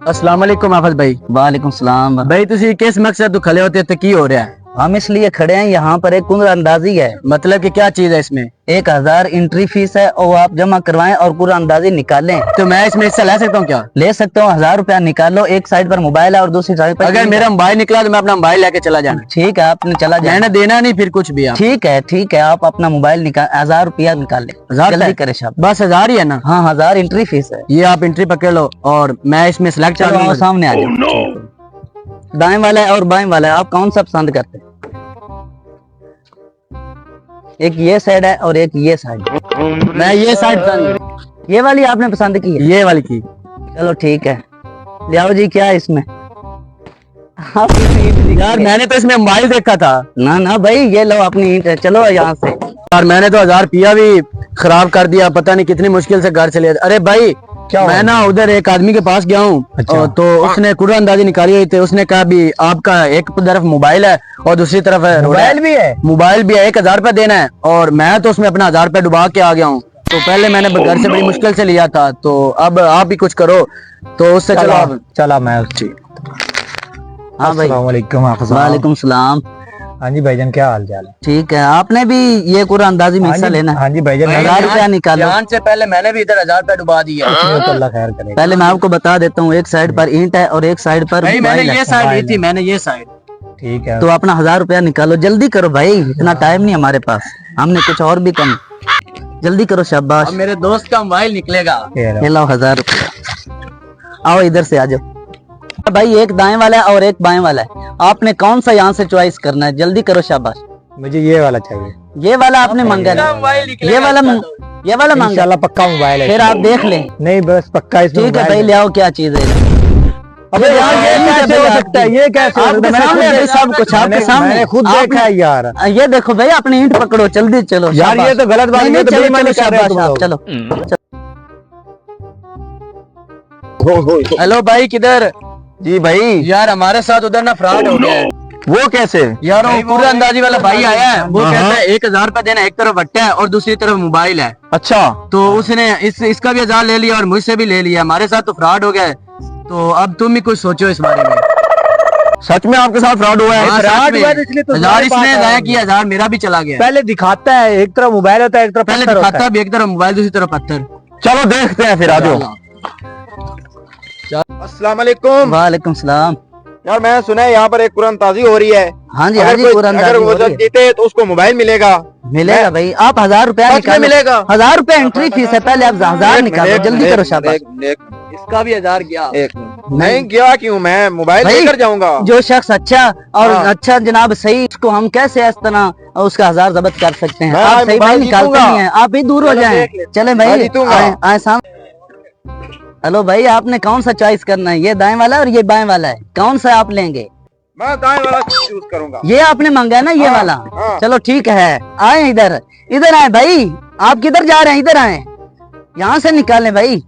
अस्सलाम वालेकुम हाफिज भाई। वालेकुम सलाम भाई तुसी किस मकसद तो खड़े होते की हो रहा है? हम इसलिए खड़े हैं, यहाँ पर एक कुरानंदाजी है। मतलब कि क्या चीज है इसमें? 1000 एंट्री फीस है और वो आप जमा करवाएं और कुरानंदाजी निकालें। तो मैं इसमें हिस्सा ले सकता हूँ क्या? ले सकते हो, 1000 रुपया निकालो। एक साइड पर मोबाइल है और दूसरी साइड पर अगर मेरा मोबाइल निकला तो मैं अपना मोबाइल लेके चला जाना। ठीक है, आपने चला जाना। मैंने देना नहीं फिर कुछ भी आप। ठीक है, आप अपना मोबाइल निकाल, 1000 रुपया निकाल ले। 1000 जल्दी करे साहब। बस 1000 ही है ना? हाँ, 1000 एंट्री फीस है। ये आप एंट्री पकड़ लो और मैं इसमें सिलेक्ट कर लूंगा। सामने आ जाओ। दाएं वाला है और बाएं वाला है, आप कौन सा पसंद करते हैं? एक ये साइड है और एक ये साइड। मैं ये साइड पसंद। ये वाली आपने पसंद की है? ये वाली की। चलो ठीक है, ले आओ जी। क्या है इसमें? यार मैंने तो इसमें मोबाइल देखा था। ना भाई, ये लो अपनी ईंट है। चलो यहाँ से। और मैंने तो 1000 रुपया भी खराब कर दिया, पता नहीं कितनी मुश्किल से घर चले। अरे भाई मैं ना उधर एक आदमी के पास गया हूँ। अच्छा। तो उसने कुरानंदाजी निकाली हुई थी। उसने कहा भी आपका एक तरफ मोबाइल है और दूसरी तरफ है मोबाइल भी है। मोबाइल भी है, 1000 रुपया देना है। और मैं तो उसमें अपना 1000 रुपया डुबा के आ गया हूँ। तो पहले मैंने घर से बड़ी मुश्किल से लिया था, तो अब आप भी कुछ करो तो उससे चलो। चला मैं उसकी। हाँ भाई। वालेकुम सलाम। हाँ जी भाईजान, क्या हाल चाल है? ठीक है, आपने भी ये कुरानंदाजी में हिस्सा लेना है? हाँ जी भाईजान। 1000 रुपया निकालो। जान से पहले मैंने भी इधर 1000 रुपया डुबा दिया। तो अल्लाह खैर करे। पहले मैं आपको बता देता हूँ, एक साइड पर ईंट है और एक साइड पर भाई मैंने मोबाइल ये है। साइड ली थी, मैंने ये साइड। ठीक है, तो अपना 1000 रुपया निकालो। जल्दी करो भाई, इतना टाइम नहीं हमारे पास, हमने कुछ और भी कम। जल्दी करो, शाबाश। अब मेरे दोस्त का मोबाइल निकलेगा। ये लो 1000 रुपया। आओ इधर से आ जाओ भाई। एक दाएं वाला है और एक बाएं वाला है, आपने कौन सा यहाँ से चॉइस करना है? जल्दी करो, शाबाश। मुझे ये वाला चाहिए। ये वाला आपने मांगा ना? ये वाला मांगा। इंशाल्लाह पक्का मोबाइल है। फिर आप देख लें। नहीं बस पक्का इसमें। ठीक है भाई, ले आओ। क्या चीज है? अबे यार ये कैसे हो सकता है? ये कैसे हो सकता है? आपके सामने अभी सब कुछ आपके सामने। मैंने खुद देखा है यार। ये देखो भाई, अपनी ईंट पकड़ो, जल्दी चलो। यार ये तो गलत बात है, ये तो चलो बेईमानी कर रहे हो तुम लोग। चलो। हेलो भाई, किधर? जी भाई। यार हमारे साथ उधर ना फ्रॉड हो गया है। वो कैसे? यार वो पूरा अंदाजी वाला भाई आया है। वो कहता है 1000 रुपया देना, एक तरफ वट्टा है और दूसरी तरफ मोबाइल है। अच्छा। तो उसने इसका भी 1000 ले लिया और मुझसे भी ले लिया। हमारे साथ तो फ्रॉड हो गया है। तो अब तुम भी कुछ सोचो इस बारे में। सच में आपके साथ फ्रॉड हुआ है? हाँ, फ्रॉड सच हुआ में। है, इसलिए तो 1000 इसने जाया किया, 1000 मेरा भी चला गया। पहले दिखाता है एक तरफ मोबाइल होता है, एक तरफ पहले पत्थर होता दिखाता है एक तरफ मोबाइल, दूसरी तरफ पत्थर। चलो देखते हैं फिर। आ जाओ। अस्सलाम वालेकुम। वालेकुम सलाम। यार मैं सुना है यहाँ पर एक कुरानंदाजी हो रही है। हाँ जी, अगर वो कुरानंदाजी हो रही है। जीते तो उसको मोबाइल मिलेगा। मिलेगा भाई, आप 1000 रुपया निकालो। मिलेगा। 1000 रुपया एंट्री फीस है, पहले आप 1000 निकालो। जल्दी करो, शाबाश। इसका भी 1000 गया। नहीं गया क्यों? मैं मोबाइल भाई, लेकर जाऊंगा। जो शख्स अच्छा और हाँ। अच्छा जनाब सही, उसको हम कैसे इस तरह उसका 1000 जब्त कर सकते हैं? मैं आप सही भाई मोबाइल निकालते जीतूंगा। नहीं है, आप ही दूर हो चलो जाएं। देख ले। चले मैं भाई, जीतूंगा। आए सामने। हेलो भाई, आपने कौन सा चॉइस करना है? ये दाएं वाला और ये बाएं वाला है, कौन सा आप लेंगे? मैं दाएं वाला चूज करूंगा। ये आपने मांगा है ना, ये हाँ, वाला? हाँ। चलो ठीक है, आए इधर। इधर आए भाई, आप किधर जा रहे हैं? इधर आए, यहाँ से निकालें भाई।